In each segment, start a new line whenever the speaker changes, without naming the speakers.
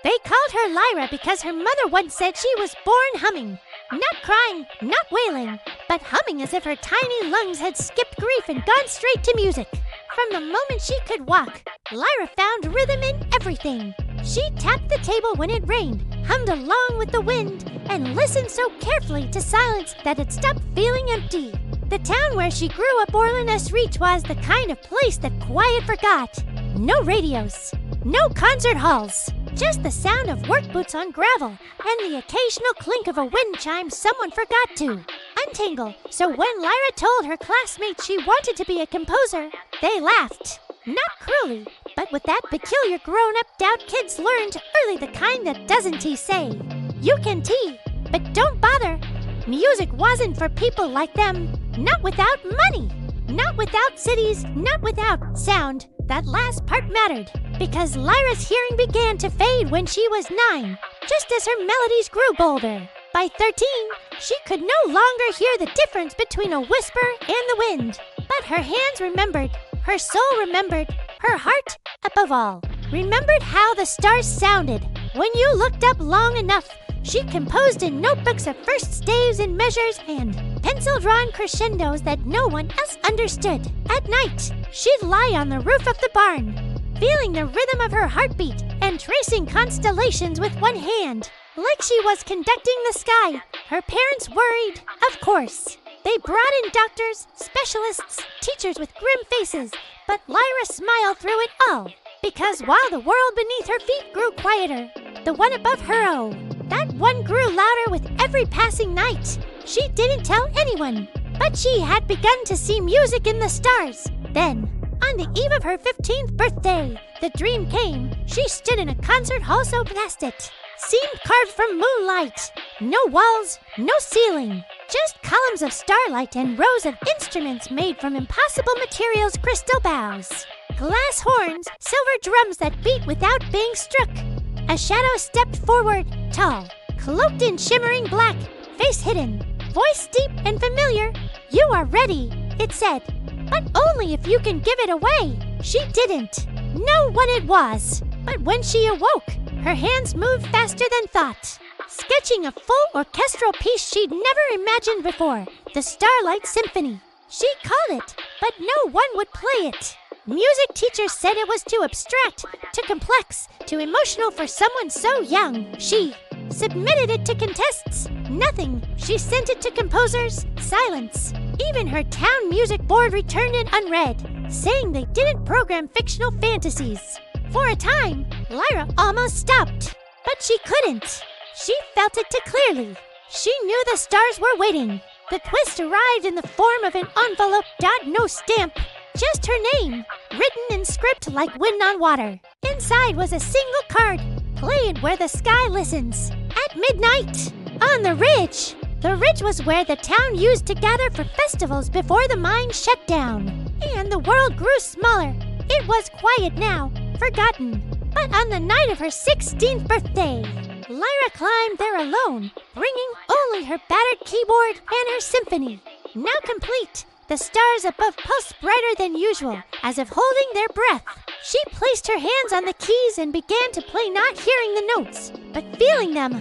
They called her Lyra because her mother once said she was born humming. Not crying, not wailing, but humming as if her tiny lungs had skipped grief and gone straight to music. From the moment she could walk, Lyra found rhythm in everything. She tapped the table when it rained, hummed along with the wind, and listened so carefully to silence that it stopped feeling empty. The town where she grew up Orlinus Reach was the kind of place that quiet forgot. No radios, no concert halls, just the sound of work boots on gravel and the occasional clink of a wind chime someone forgot to untangle. So when Lyra told her classmates she wanted to be a composer, they laughed. Not cruelly, but with that peculiar grown-up doubt kids learned early, the kind that doesn't say, "You can but don't bother." Music wasn't for people like them. Not without money. Not without cities. Not without sound. That last part mattered, because Lyra's hearing began to fade when she was 9, just as her melodies grew bolder. By 13, she could no longer hear the difference between a whisper and the wind. But her hands remembered, her soul remembered, her heart, above all, remembered how the stars sounded. When you looked up long enough, she composed in notebooks of first staves and measures and pencil-drawn crescendos that no one else understood. At night, she'd lie on the roof of the barn, feeling the rhythm of her heartbeat and tracing constellations with one hand, like she was conducting the sky. Her parents worried, of course. They brought in doctors, specialists, teachers with grim faces, but Lyra smiled through it all, because while the world beneath her feet grew quieter, the one above her, oh, that one grew louder with every passing night. She didn't tell anyone, but she had begun to see music in the stars. Then, on the eve of her 15th birthday, the dream came. She stood in a concert hall so vast it seemed carved from moonlight. No walls, no ceiling, just columns of starlight and rows of instruments made from impossible materials, crystal bows, glass horns, silver drums that beat without being struck. A shadow stepped forward, tall, cloaked in shimmering black, face hidden, voice deep and familiar. "You are ready," it said, "but only if you can give it away." She didn't know what it was, but when she awoke, her hands moved faster than thought, sketching a full orchestral piece she'd never imagined before, the Starlight Symphony. She called it, but no one would play it. Music teachers said it was too abstract, too complex, too emotional for someone so young. She submitted it to contests. Nothing. She sent it to composers. Silence. Even her town music board returned it unread, saying they didn't program fictional fantasies. For a time, Lyra almost stopped, but she couldn't. She felt it too clearly. She knew the stars were waiting. The twist arrived in the form of an envelope, no stamp, just her name, written in script like wind on water. Inside was a single card. Play it where the sky listens. At midnight, on the ridge. The ridge was where the town used to gather for festivals before the mine shut down. And the world grew smaller. It was quiet now, forgotten. But on the night of her 16th birthday, Lyra climbed there alone, bringing only her battered keyboard and her symphony. Now complete, the stars above pulsed brighter than usual, as if holding their breath. She placed her hands on the keys and began to play, not hearing the notes, but feeling them.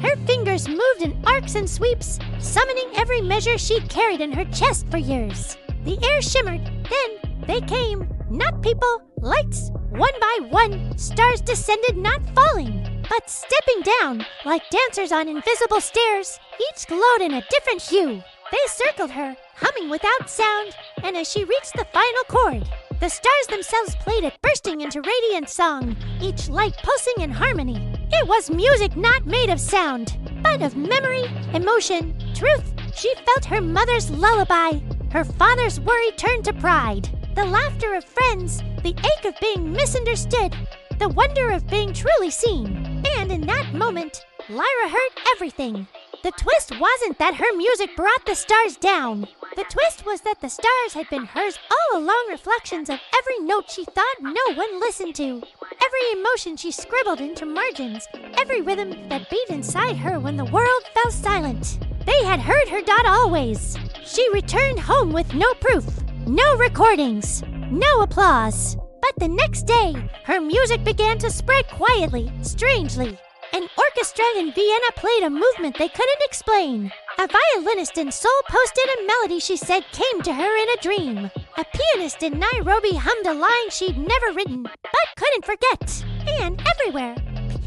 Her fingers moved in arcs and sweeps, summoning every measure she'd carried in her chest for years. The air shimmered, then they came. Not people, lights, one by one. Stars descended, not falling, but stepping down, like dancers on invisible stairs. Each glowed in a different hue. They circled her, humming without sound, and as she reached the final chord, the stars themselves played it, bursting into radiant song, each light pulsing in harmony. It was music not made of sound, but of memory, emotion, truth. She felt her mother's lullaby. Her father's worry turned to pride. The laughter of friends, the ache of being misunderstood, the wonder of being truly seen. And in that moment, Lyra heard everything. The twist wasn't that her music brought the stars down. The twist was that the stars had been hers all along, reflections of every note she thought no one listened to, every emotion she scribbled into margins, every rhythm that beat inside her when the world fell silent. They had heard her always. She returned home with no proof, no recordings, no applause, But the next day, her music began to spread quietly, strangely. An orchestra in Vienna played a movement they couldn't explain. A violinist in Seoul posted a melody she said came to her in a dream. A pianist in Nairobi hummed a line she'd never written, but couldn't forget. And everywhere,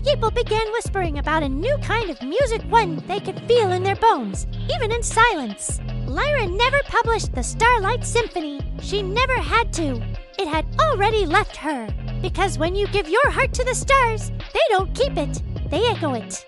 people began whispering about a new kind of music, one they could feel in their bones, even in silence. Lyra never published the Starlight Symphony. She never had to. It had already left her. Because when you give your heart to the stars, they don't keep it. They echo it.